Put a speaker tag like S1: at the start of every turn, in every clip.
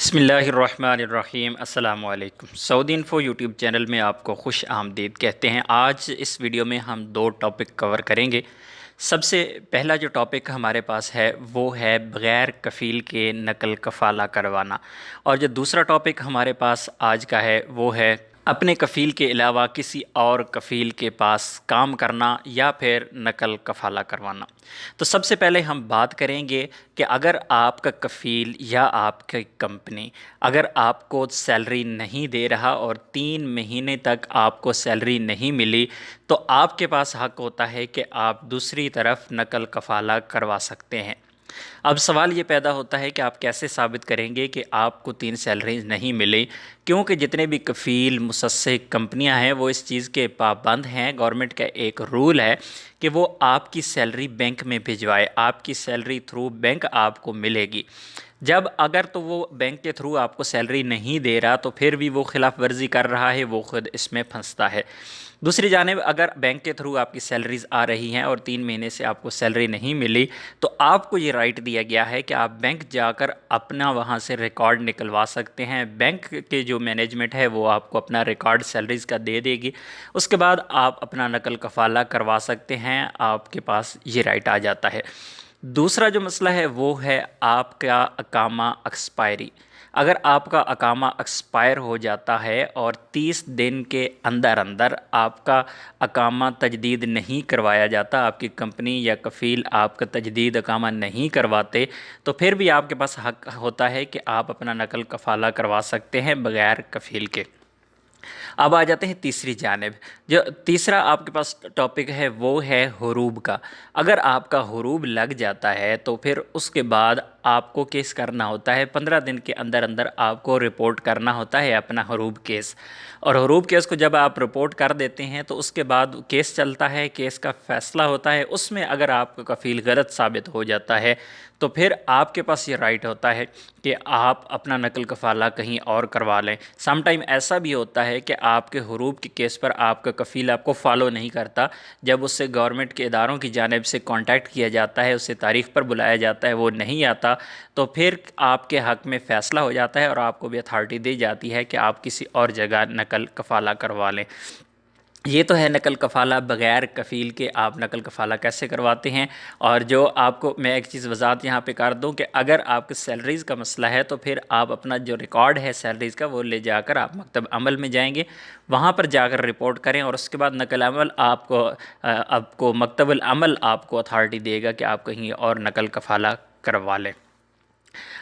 S1: بسم اللہ الرحمن الرحیم۔ السلام علیکم۔ سعودی انفو یوٹیوب چینل میں آپ کو خوش آمدید کہتے ہیں۔ آج اس ویڈیو میں ہم دو ٹاپک کور کریں گے۔ سب سے پہلا جو ٹاپک ہمارے پاس ہے وہ ہے بغیر کفیل کے نقل کفالہ کروانا، اور جو دوسرا ٹاپک ہمارے پاس آج کا ہے وہ ہے اپنے کفیل کے علاوہ کسی اور کفیل کے پاس کام کرنا یا پھر نقل کفالہ کروانا۔ تو سب سے پہلے ہم بات کریں گے کہ اگر آپ کا کفیل یا آپ کی کمپنی اگر آپ کو سیلری نہیں دے رہا اور 3 مہینے تک آپ کو سیلری نہیں ملی، تو آپ کے پاس حق ہوتا ہے کہ آپ دوسری طرف نقل کفالہ کروا سکتے ہیں۔ اب سوال یہ پیدا ہوتا ہے کہ آپ کیسے ثابت کریں گے کہ آپ کو 3 سیلریز نہیں ملی، کیونکہ جتنے بھی کفیل مسسک کمپنیاں ہیں وہ اس چیز کے پابند ہیں۔ گورنمنٹ کا ایک رول ہے کہ وہ آپ کی سیلری بینک میں بھجوائے، آپ کی سیلری تھرو بینک آپ کو ملے گی۔ جب اگر تو وہ بینک کے تھرو آپ کو سیلری نہیں دے رہا تو پھر بھی وہ خلاف ورزی کر رہا ہے، وہ خود اس میں پھنستا ہے۔ دوسری جانب اگر بینک کے تھرو آپ کی سیلریز آ رہی ہیں اور 3 مہینے سے آپ کو سیلری نہیں ملی، تو آپ کو یہ رائٹ دیا گیا ہے کہ آپ بینک جا کر اپنا وہاں سے ریکارڈ نکلوا سکتے ہیں۔ بینک کے جو مینجمنٹ ہے وہ آپ کو اپنا ریکارڈ سیلریز کا دے دے گی، اس کے بعد آپ اپنا نقل کفالہ کروا سکتے ہیں، آپ کے پاس یہ رائٹ آ جاتا ہے۔ دوسرا جو مسئلہ ہے وہ ہے آپ کا اقامہ ایکسپائری۔ اگر آپ کا اقامہ ایکسپائر ہو جاتا ہے اور 30 دن کے اندر اندر آپ کا اقامہ تجدید نہیں کروایا جاتا، آپ کی کمپنی یا کفیل آپ کا تجدید اقامہ نہیں کرواتے، تو پھر بھی آپ کے پاس حق ہوتا ہے کہ آپ اپنا نقل کفالہ کروا سکتے ہیں بغیر کفیل کے۔ اب آ جاتے ہیں تیسری جانب۔ جو تیسرا آپ کے پاس ٹاپک ہے وہ ہے حروب کا۔ اگر آپ کا حروب لگ جاتا ہے تو پھر اس کے بعد آپ کو کیس کرنا ہوتا ہے، 15 دن کے اندر اندر آپ کو رپورٹ کرنا ہوتا ہے اپنا حروب کیس، اور حروب کیس کو جب آپ رپورٹ کر دیتے ہیں تو اس کے بعد کیس چلتا ہے، کیس کا فیصلہ ہوتا ہے۔ اس میں اگر آپ کا کفیل غلط ثابت ہو جاتا ہے تو پھر آپ کے پاس یہ رائٹ ہوتا ہے کہ آپ اپنا نقل کفالہ کہیں اور کروا لیں۔ سم ٹائم ایسا بھی ہوتا ہے کہ آپ کے حروب کے کیس پر آپ کا کفیل آپ کو فالو نہیں کرتا، جب اس سے گورنمنٹ کے اداروں کی جانب سے کانٹیکٹ کیا جاتا ہے، اسے تاریخ پر بلایا جاتا ہے، وہ نہیں آتا، تو پھر آپ کے حق میں فیصلہ ہو جاتا ہے اور آپ کو بھی اتھارٹی دی جاتی ہے کہ آپ کسی اور جگہ نقل کفالہ کروا لیں۔ یہ تو ہے نقل کفالہ بغیر کفیل کے آپ نقل کفالہ کیسے کرواتے ہیں۔ اور جو آپ کو میں ایک چیز وضاحت یہاں پہ کر دوں کہ اگر آپ کے سیلریز کا مسئلہ ہے تو پھر آپ اپنا جو ریکارڈ ہے سیلریز کا وہ لے جا کر آپ مکتب عمل میں جائیں گے، وہاں پر جا کر رپورٹ کریں، اور اس کے بعد نقل عمل آپ کو مکتب العمل آپ کو اتھارٹی دے گا کہ آپ کہیں اور نقل کفالہ کروا لیں۔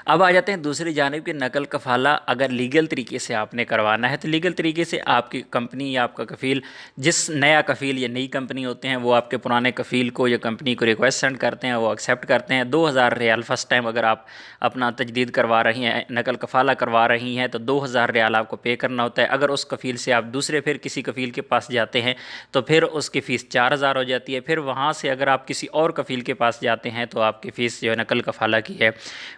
S1: اب آ جاتے ہیں دوسری جانب کہ نقل کفالہ اگر لیگل طریقے سے آپ نے کروانا ہے تو لیگل طریقے سے آپ کی کمپنی یا آپ کا کفیل، جس نیا کفیل یا نئی کمپنی ہوتے ہیں وہ آپ کے پرانے کفیل کو یا کمپنی کو ریکویسٹ سینڈ کرتے ہیں، وہ ایکسیپٹ کرتے ہیں۔ 2000 ریال فرسٹ ٹائم اگر آپ اپنا تجدید کروا رہی ہیں، نقل کفالہ کروا رہی ہیں، تو 2000 ریال آپ کو پے کرنا ہوتا ہے۔ اگر اس کفیل سے آپ دوسرے پھر کسی کفیل کے پاس جاتے ہیں تو پھر اس کی فیس 4000 ہو جاتی ہے۔ پھر وہاں سے اگر آپ کسی اور کفیل کے پاس جاتے ہیں تو آپ کی فیس جو نقل کفالہ کی ہے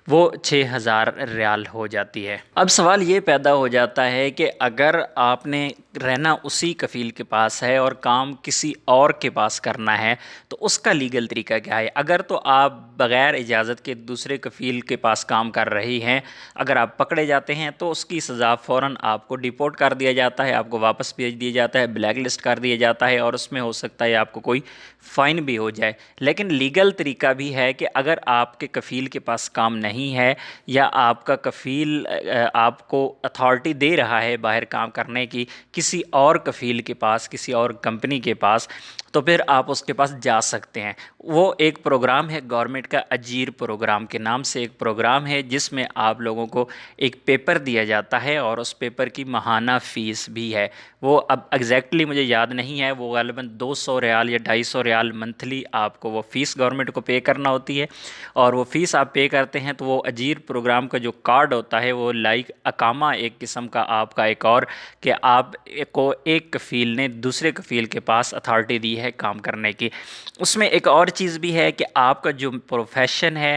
S1: وہ 6000 ریال ہو جاتی ہے۔ اب سوال یہ پیدا ہو جاتا ہے کہ اگر آپ نے رہنا اسی کفیل کے پاس ہے اور کام کسی اور کے پاس کرنا ہے تو اس کا لیگل طریقہ کیا ہے؟ اگر تو آپ بغیر اجازت کے دوسرے کفیل کے پاس کام کر رہی ہیں، اگر آپ پکڑے جاتے ہیں تو اس کی سزا فوراً آپ کو ڈیپورٹ کر دیا جاتا ہے، آپ کو واپس بھیج دیا جاتا ہے، بلیک لسٹ کر دیا جاتا ہے، اور اس میں ہو سکتا ہے آپ کو کوئی فائن بھی ہو جائے۔ لیکن لیگل طریقہ بھی ہے کہ اگر آپ کے کفیل کے پاس کام نہیں ہے یا آپ کا کفیل آپ کو اتھارٹی دے رہا ہے باہر کام کرنے کی کسی اور کفیل کے پاس، کسی اور کمپنی کے پاس، تو پھر آپ اس کے پاس جا سکتے ہیں۔ وہ ایک پروگرام ہے گورنمنٹ کا، اجیر پروگرام کے نام سے ایک پروگرام ہے، جس میں آپ لوگوں کو ایک پیپر دیا جاتا ہے اور اس پیپر کی ماہانہ فیس بھی ہے۔ وہ اب ایگزیکٹلی مجھے یاد نہیں ہے، وہ غالباً 200 ریال یا 250 ریال منتھلی آپ کو وہ فیس گورنمنٹ کو پے کرنا ہوتی ہے، اور وہ فیس آپ پے کرتے ہیں تو وہ اجیر پروگرام کا جو کارڈ ہوتا ہے وہ لائک اقامہ ایک قسم کا آپ کا ایک اور، کہ آپ کو ایک کفیل نے دوسرے کفیل کے پاس اتھارٹی دی ہے کام کرنے کی۔ اس میں ایک اور چیز بھی ہے کہ آپ کا جو پروفیشن ہے